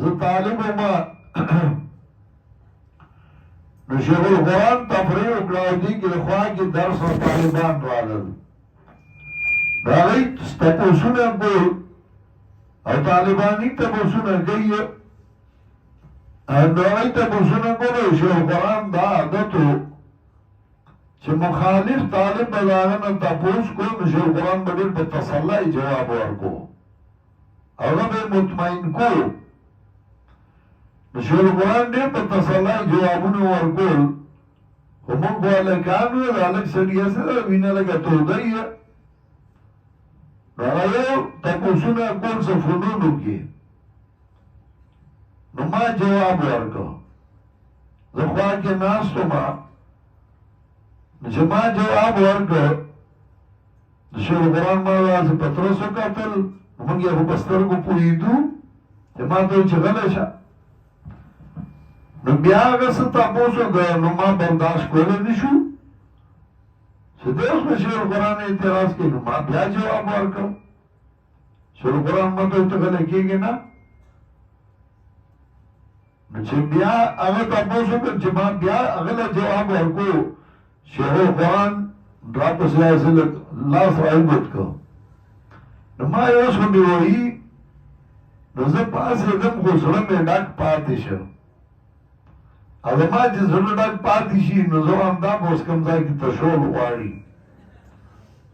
زه طالب وما نو شیخ القرآن تفریح وکړه او دې کې د خوا کې درس او طالبان رالل د هغوی تپوسونه کول او طالباني تپوسونه کوي نو هغوی تپوسونه کول او شیخ القرآن دا عادت و چې مخالف طالب به د هغه نه تپوس کړو نو شیخ القرآن به ډېر په تسلی جواب ورکړو هغه به مطمئن کړو شیخ القرآن ډېر په تسلی جوابونه ورکول خو موږ خو هلکان وو د هلک سړي سره وینه لږه توده یې نو هغه یو تپوسونه کول څه فنونو کې نو ما جواب ورکړ زه خوا کې ناست وم نو چې ما جواب ورکړ د شیخ القرآن ما داسې پترس وکتل موږ یې خو په سترګو پوهېدو چې ما ته وویل چې غلی شه نو بیا هغه څه تپوس وکړه نو ما برداشت کولی نه شو چې دی اوس په شیخ القرآن اعتراض کوي نو ما بیا جواب ورکړ شیخ القرآن ما ته وویل ته غلی کېږې نه نو چې بیا هغه تپوس وکړ چې ما بیا هغه له جواب ورکړو شیخ القرآن را پسې داسې لاس راوګوت کړ نو ما یې اوس خو مې وایي نو زه پاڅېدم خو زړه مې ډک پاتې شو او زما چې زړه ډک پاتې شي نو زه وایم دا به اوس کوم ځای کې تشول غواړي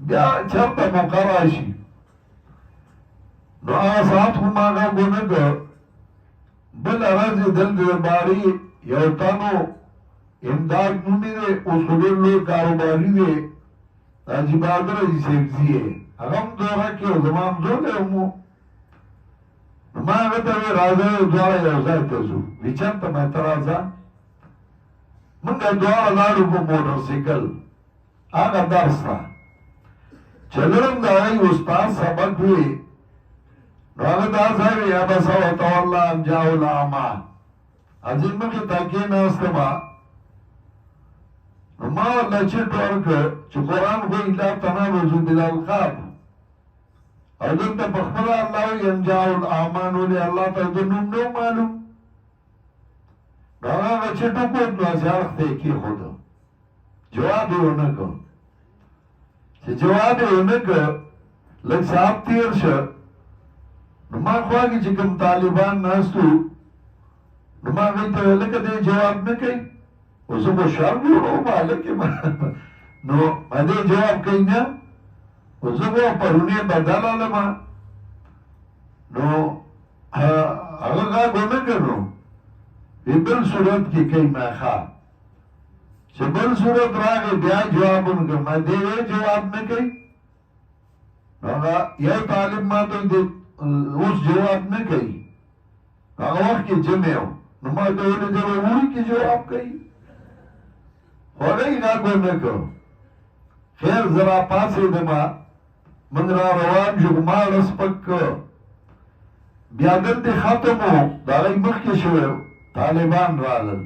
بیا چېرته موقع راشي نو هغه ساعت خو ما غږ ونه کړ بله ورځ یې دلته د باري یو تنو امداد نومې دی اوس خو ډېر لوی کاروباري دی حاجي بهادر حاجي صاحبزي یې هغه هم دوره کې و زما هم زوی دی نو ما هغه ته ویل راځه دواړه یو ځای ته ځو وایي چېرته ما ته راځه موږ دواړه لاړو په موټرسایکل هغه درس ته چې لرم د هغې استاد سبق وي نو هغه دا ځای وي عبس وتولى ان جاءه الاعمى حاجي مخې ته کېناستم نو ما ورله چټ ورکړ چې قرآن وایي لا تنابزوا بالالقاب او دلته په خپله الله وایي ان جاءه الاعمى نو ولې الله ته د نوم نه معلوم نو هغه چټ وکړ نو هسې اړخ ته یې کېښوده جواب یې ونه کړ چې جواب یې ونه کړ لږ ساعت تېر شه نو ما خوا کې چې کوم طالبان ناست وو نو ما هغوی ته ویل لکه دی جواب نه کوي اوس زه خو شرم جوړوم هلکې نو دې جواب کوي نه اوس زه خو پرونې بدل علمه نو هغه غږ ونه کړ نو وی بل صورت کې کوي ما ښه چې بل صورت راغی بیا جواب ونه کړ ما دې جواب نه کوي هغه یو طالب ما ته اوس جواب نه کوي هغه وخت کې جمع و نو ما ته ویل دی وړي کې جواب کوي خو هغوی غږ ونه کړ خیر زه راپاڅېدم موږ را روان شو ما اړه سپک کړ بیا دلته ختم و د هغوی مخکې شوی طالبان رالل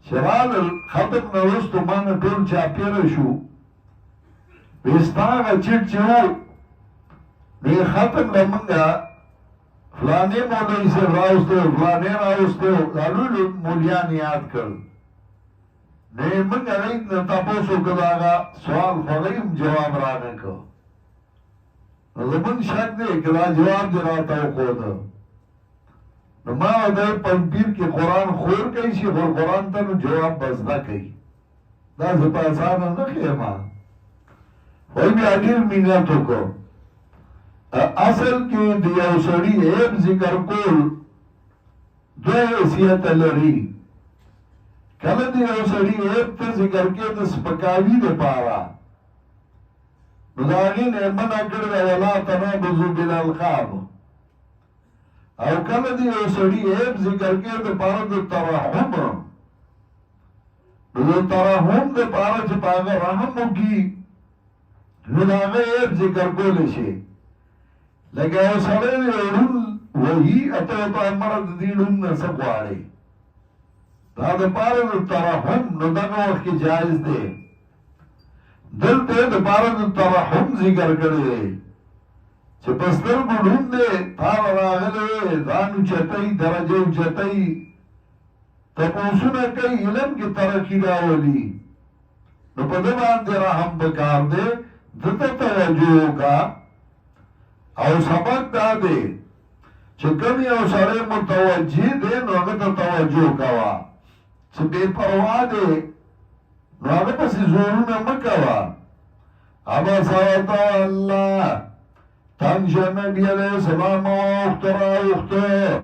چې رالل ختم نه وروستو ما نه ټول چاپېره شو وایي ستا هغه چټ چې و نو یې ختم له مونږه فلانې مولوي صاحب راوستی و فلانې راوستی و دا لوی لوی مولیان یاد کړل نو یې مونږ هغوی نه تپوس وکړ د هغه سوال خو هغوی هم جواب رانه کړ نو زمونږ شک دی که دا جواب دې راته وښوده نو ما ورته ویل پنځپیر کې قرآن خور کوي شي خو قرآن ته نو جواب به زده کوي داسې په اسانه نه ښیم وایي بیا ډېر مینت وکړو اصل کې د یو سړي عیب ذکر کول دوه حیثیته لري کله د یو سړي عیب ته ذکر کې د سپکاوي دپاره نو د هغې نه یې منع کړې ده ولا تنابزوا بالالقاب او کله د یو سړي عیب ذکر کې دپاره د ترحم نو د ترحم دپاره چې په هغه رحم وکړي نو د هغه عیب ذکر کولی شي لکه یو سړی دی ړوند وهي ته ورته مره د دې ړوند نه څه غواړې دا دپاره د ترحم نو دغه وخت کې جایز دی دلته دپاره د ترحم ذکر کړی دی چې چې په سترګو ړوند دی تا به راغلی ځان اوچتوي درجه اوچتوي تپوسونه کوي علم کې ترقي راولي نو په ده باندې رحم پکار دی ده ته توجه وکړه او سبق دا دی چې کوم یو سړی متوجه دی نو هغه ته توجه کوه چې بې پروا دی نو هغه پسې زورونه مه کوه عبس وتولى تنگ شد نبی علیہ السلام و اخترا